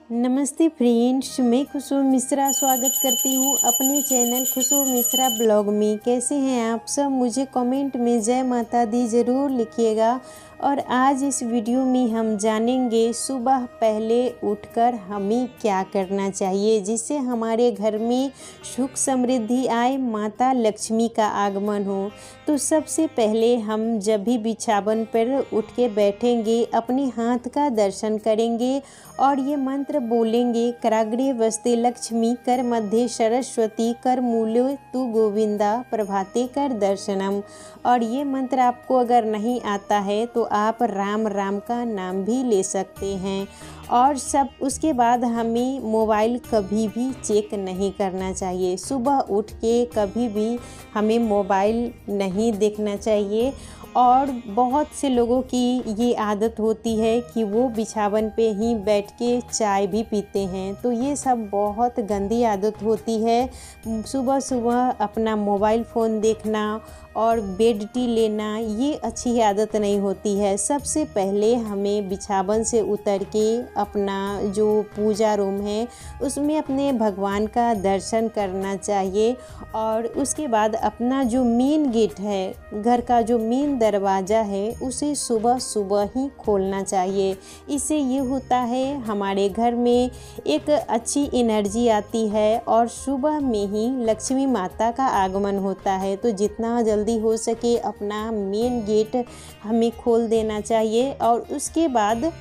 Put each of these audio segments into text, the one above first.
नमस्ते फ्रेंड्स, मैं खुशबू मिश्रा स्वागत करती हूँ अपने चैनल खुशबू मिश्रा ब्लॉग में। कैसे हैं आप सब? मुझे कमेंट में जय माता दी ज़रूर लिखिएगा। और आज इस वीडियो में हम जानेंगे सुबह पहले उठकर हमें क्या करना चाहिए जिससे हमारे घर में सुख समृद्धि आए, माता लक्ष्मी का आगमन हो। तो सबसे पहले हम जब भी बिछावन पर उठ के बैठेंगे अपने हाथ का दर्शन करेंगे और ये मंत्र बोलेंगे, कराग्रे वस्ते लक्ष्मी कर मध्य सरस्वती कर मूल्य तु गोविंदा प्रभाते कर दर्शनम। और ये मंत्र आपको अगर नहीं आता है तो आप राम राम का नाम भी ले सकते हैं। और सब उसके बाद हमें मोबाइल कभी भी चेक नहीं करना चाहिए। सुबह उठ के कभी भी हमें मोबाइल नहीं देखना चाहिए। और बहुत से लोगों की ये आदत होती है कि वो बिछावन पे ही बैठ के चाय भी पीते हैं, तो ये सब बहुत गंदी आदत होती है। सुबह सुबह अपना मोबाइल फ़ोन देखना और बेड टी लेना ये अच्छी आदत नहीं होती है। सबसे पहले हमें बिछावन से उतर के अपना जो पूजा रूम है उसमें अपने भगवान का दर्शन करना चाहिए। और उसके बाद अपना जो मेन गेट है, घर का जो मेन दरवाज़ा है, उसे सुबह सुबह ही खोलना चाहिए। इससे ये होता है हमारे घर में एक अच्छी एनर्जी आती है और सुबह में ही लक्ष्मी माता का आगमन होता है। तो जितना जल्दी हो सके अपना मेन गेट हमें खोल देना चाहिए। और उसके बाद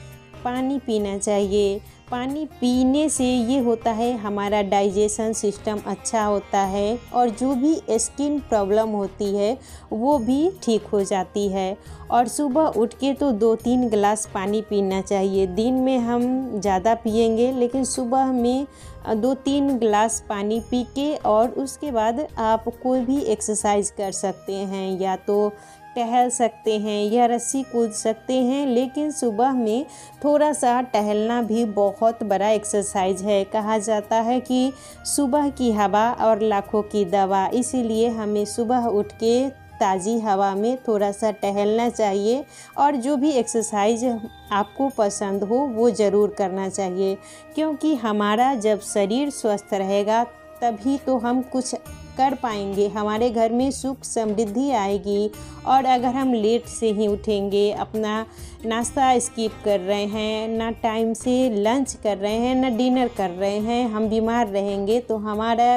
पानी पीना चाहिए। पानी पीने से ये होता है हमारा डाइजेशन सिस्टम अच्छा होता है और जो भी स्किन प्रॉब्लम होती है वो भी ठीक हो जाती है। और सुबह उठ के तो 2-3 गिलास पानी पीना चाहिए। दिन में हम ज़्यादा पिएंगे लेकिन सुबह में 2-3 गिलास पानी पी के और उसके बाद आप कोई भी एक्सरसाइज कर सकते हैं, या तो टहल सकते हैं या रस्सी कूद सकते हैं। लेकिन सुबह में थोड़ा सा टहलना भी बहुत बड़ा एक्सरसाइज है। कहा जाता है कि सुबह की हवा और लाखों की दवा, इसीलिए हमें सुबह उठ के ताज़ी हवा में थोड़ा सा टहलना चाहिए। और जो भी एक्सरसाइज आपको पसंद हो वो ज़रूर करना चाहिए, क्योंकि हमारा जब शरीर स्वस्थ रहेगा तभी तो हम कुछ कर पाएंगे, हमारे घर में सुख समृद्धि आएगी। और अगर हम लेट से ही उठेंगे, अपना नाश्ता स्किप कर रहे हैं, ना टाइम से लंच कर रहे हैं, ना डिनर कर रहे हैं, हम बीमार रहेंगे तो हमारा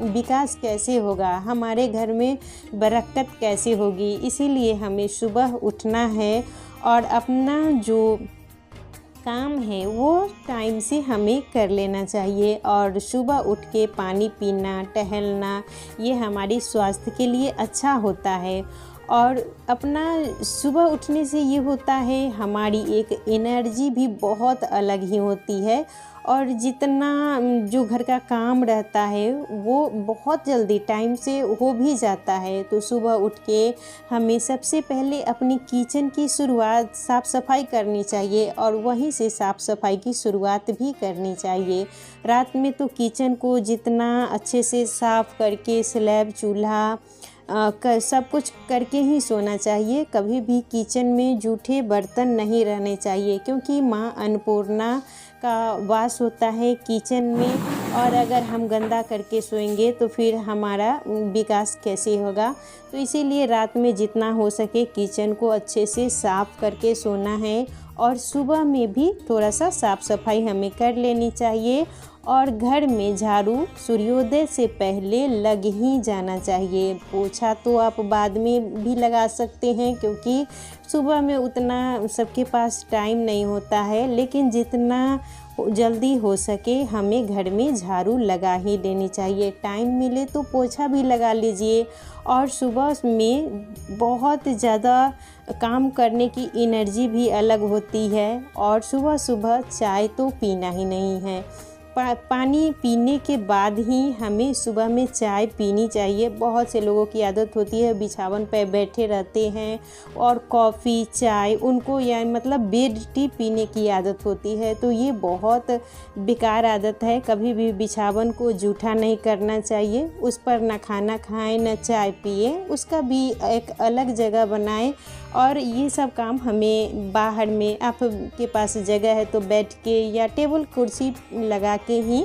विकास कैसे होगा, हमारे घर में बरकत कैसे होगी। इसीलिए हमें सुबह उठना है और अपना जो काम है वो टाइम से हमें कर लेना चाहिए। और सुबह उठ के पानी पीना, टहलना ये हमारी स्वास्थ्य के लिए अच्छा होता है। और अपना सुबह उठने से ये होता है हमारी एक एनर्जी भी बहुत अलग ही होती है। और जितना जो घर का काम रहता है वो बहुत जल्दी टाइम से हो भी जाता है। तो सुबह उठ के हमें सबसे पहले अपनी किचन की शुरुआत साफ़ सफाई करनी चाहिए और वहीं से साफ़ सफाई की शुरुआत भी करनी चाहिए। रात में तो किचन को जितना अच्छे से साफ़ करके स्लैब चूल्हा सब कुछ करके ही सोना चाहिए। कभी भी किचन में जूठे बर्तन नहीं रहने चाहिए, क्योंकि माँ अन्नपूर्णा का वास होता है किचन में। और अगर हम गंदा करके सोएंगे तो फिर हमारा विकास कैसे होगा। तो इसीलिए रात में जितना हो सके किचन को अच्छे से साफ़ करके सोना है। और सुबह में भी थोड़ा सा साफ़ सफाई हमें कर लेनी चाहिए। और घर में झाड़ू सूर्योदय से पहले लग ही जाना चाहिए। पोछा तो आप बाद में भी लगा सकते हैं, क्योंकि सुबह में उतना सबके पास टाइम नहीं होता है। लेकिन जितना जल्दी हो सके हमें घर में झाड़ू लगा ही देनी चाहिए। टाइम मिले तो पोछा भी लगा लीजिए। और सुबह में बहुत ज़्यादा काम करने की एनर्जी भी अलग होती है। और सुबह सुबह चाय तो पीना ही नहीं है। पानी पीने के बाद ही हमें सुबह में चाय पीनी चाहिए। बहुत से लोगों की आदत होती है बिछावन पे बैठे रहते हैं और कॉफ़ी चाय उनको या मतलब बेड टी पीने की आदत होती है, तो ये बहुत बेकार आदत है। कभी भी बिछावन को जूठा नहीं करना चाहिए, उस पर ना खाना खाएं ना चाय पिए, उसका भी एक अलग जगह बनाएं। और ये सब काम हमें बाहर में, आपके पास जगह है तो बैठ के या टेबल कुर्सी लगा के ही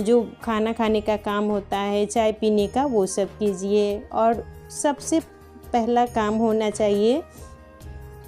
जो खाना खाने का काम होता है, चाय पीने का, वो सब कीजिए। और सबसे पहला काम होना चाहिए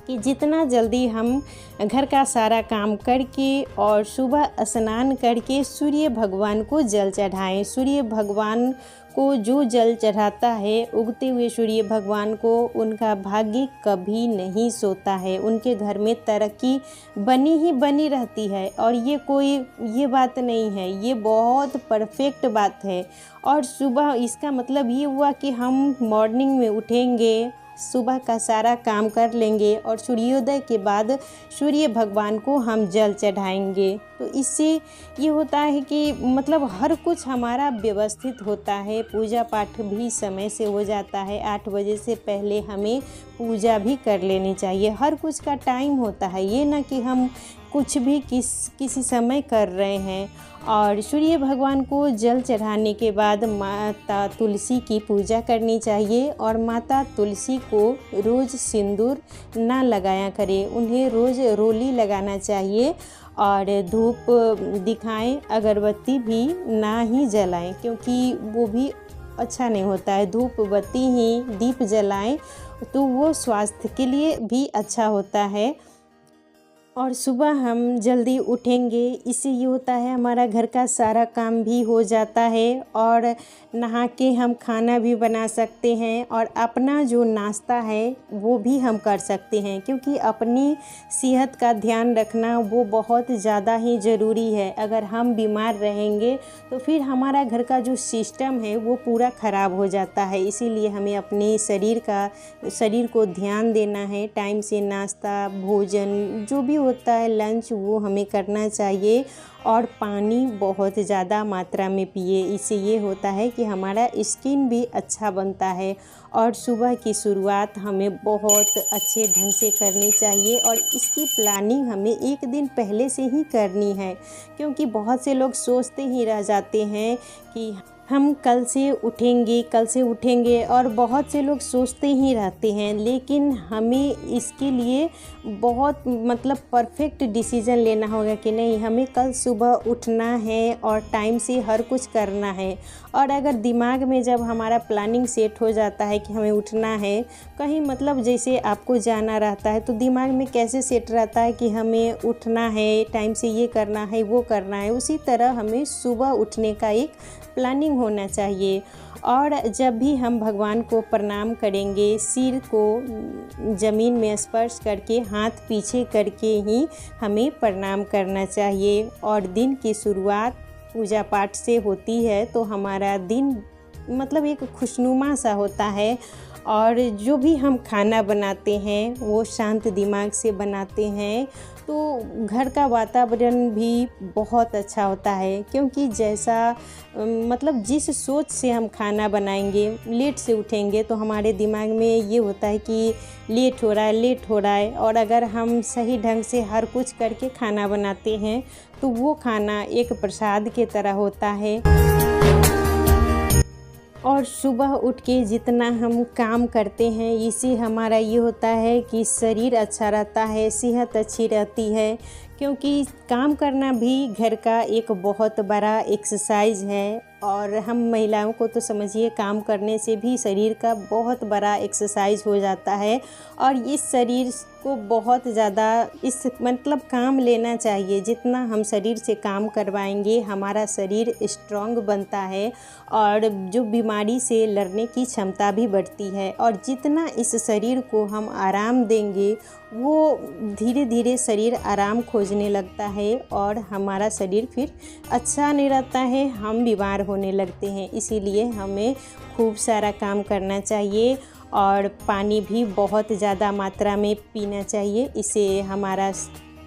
कि जितना जल्दी हम घर का सारा काम करके और सुबह स्नान करके सूर्य भगवान को जल चढ़ाएं। सूर्य भगवान को जो जल चढ़ाता है, उगते हुए सूर्य भगवान को, उनका भाग्य कभी नहीं सोता है, उनके घर में तरक्की बनी ही बनी रहती है। और ये बात नहीं है, ये बहुत परफेक्ट बात है। और सुबह इसका मतलब ये हुआ कि हम मॉर्निंग में उठेंगे, सुबह का सारा काम कर लेंगे और सूर्योदय के बाद सूर्य भगवान को हम जल चढ़ाएंगे। तो इससे ये होता है कि मतलब हर कुछ हमारा व्यवस्थित होता है। पूजा पाठ भी समय से हो जाता है, 8 बजे से पहले हमें पूजा भी कर लेनी चाहिए। हर कुछ का टाइम होता है, ये ना कि हम कुछ भी किसी समय कर रहे हैं। और सूर्य भगवान को जल चढ़ाने के बाद माता तुलसी की पूजा करनी चाहिए। और माता तुलसी को रोज़ सिंदूर ना लगाया करें, उन्हें रोज़ रोली लगाना चाहिए। और धूप दिखाएं, अगरबत्ती भी ना ही जलाएं, क्योंकि वो भी अच्छा नहीं होता है। धूप बत्ती ही दीप जलाएं तो वो स्वास्थ्य के लिए भी अच्छा होता है। और सुबह हम जल्दी उठेंगे, इससे ये होता है हमारा घर का सारा काम भी हो जाता है और नहा के हम खाना भी बना सकते हैं और अपना जो नाश्ता है वो भी हम कर सकते हैं। क्योंकि अपनी सेहत का ध्यान रखना वो बहुत ज़्यादा ही ज़रूरी है। अगर हम बीमार रहेंगे तो फिर हमारा घर का जो सिस्टम है वो पूरा ख़राब हो जाता है। इसीलिए हमें अपने शरीर को ध्यान देना है। टाइम से नाश्ता, भोजन जो भी होता है, लंच, वो हमें करना चाहिए। और पानी बहुत ज़्यादा मात्रा में पिए, इससे ये होता है कि हमारा स्किन भी अच्छा बनता है। और सुबह की शुरुआत हमें बहुत अच्छे ढंग से करनी चाहिए और इसकी प्लानिंग हमें एक दिन पहले से ही करनी है। क्योंकि बहुत से लोग सोचते ही रह जाते हैं कि हम कल से उठेंगे और बहुत से लोग सोचते ही रहते हैं। लेकिन हमें इसके लिए बहुत मतलब परफेक्ट डिसीज़न लेना होगा कि नहीं, हमें कल सुबह उठना है और टाइम से हर कुछ करना है। और अगर दिमाग में जब हमारा प्लानिंग सेट हो जाता है कि हमें उठना है, कहीं मतलब जैसे आपको जाना रहता है तो दिमाग में कैसे सेट रहता है कि हमें उठना है, टाइम से ये करना है वो करना है, उसी तरह हमें सुबह उठने का एक प्लानिंग होना चाहिए। और जब भी हम भगवान को प्रणाम करेंगे, सिर को ज़मीन में स्पर्श करके हाथ पीछे करके ही हमें प्रणाम करना चाहिए। और दिन की शुरुआत पूजा पाठ से होती है तो हमारा दिन मतलब एक खुशनुमा सा होता है। और जो भी हम खाना बनाते हैं वो शांत दिमाग से बनाते हैं तो घर का वातावरण भी बहुत अच्छा होता है। क्योंकि जैसा मतलब जिस सोच से हम खाना बनाएंगे, लेट से उठेंगे तो हमारे दिमाग में ये होता है कि लेट हो रहा है। और अगर हम सही ढंग से हर कुछ करके खाना बनाते हैं तो वो खाना एक प्रसाद की तरह होता है। और सुबह उठ के जितना हम काम करते हैं, इससे हमारा ये होता है कि शरीर अच्छा रहता है, सेहत अच्छी रहती है। क्योंकि काम करना भी घर का एक बहुत बड़ा एक्सरसाइज है। और हम महिलाओं को तो समझिए काम करने से भी शरीर का बहुत बड़ा एक्सरसाइज हो जाता है। और इस शरीर को बहुत ज़्यादा इस मतलब काम लेना चाहिए। जितना हम शरीर से काम करवाएंगे हमारा शरीर स्ट्रांग बनता है और जो बीमारी से लड़ने की क्षमता भी बढ़ती है। और जितना इस शरीर को हम आराम देंगे वो धीरे धीरे शरीर आराम खोजने लगता है और हमारा शरीर फिर अच्छा नहीं रहता है, हम बीमार होने लगते हैं। इसीलिए हमें खूब सारा काम करना चाहिए और पानी भी बहुत ज़्यादा मात्रा में पीना चाहिए। इससे हमारा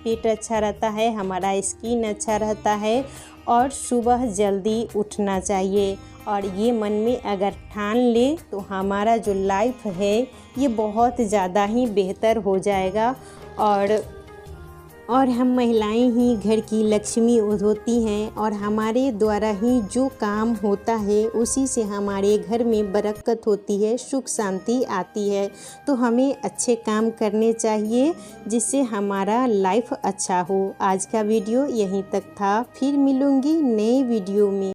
पेट अच्छा रहता है, हमारा स्किन अच्छा रहता है और सुबह जल्दी उठना चाहिए। और ये मन में अगर ठान ले तो हमारा जो लाइफ है ये बहुत ज़्यादा ही बेहतर हो जाएगा। और हम महिलाएं ही घर की लक्ष्मी होती हैं और हमारे द्वारा ही जो काम होता है उसी से हमारे घर में बरकत होती है, सुख शांति आती है। तो हमें अच्छे काम करने चाहिए जिससे हमारा लाइफ अच्छा हो। आज का वीडियो यहीं तक था, फिर मिलूँगी नए वीडियो में।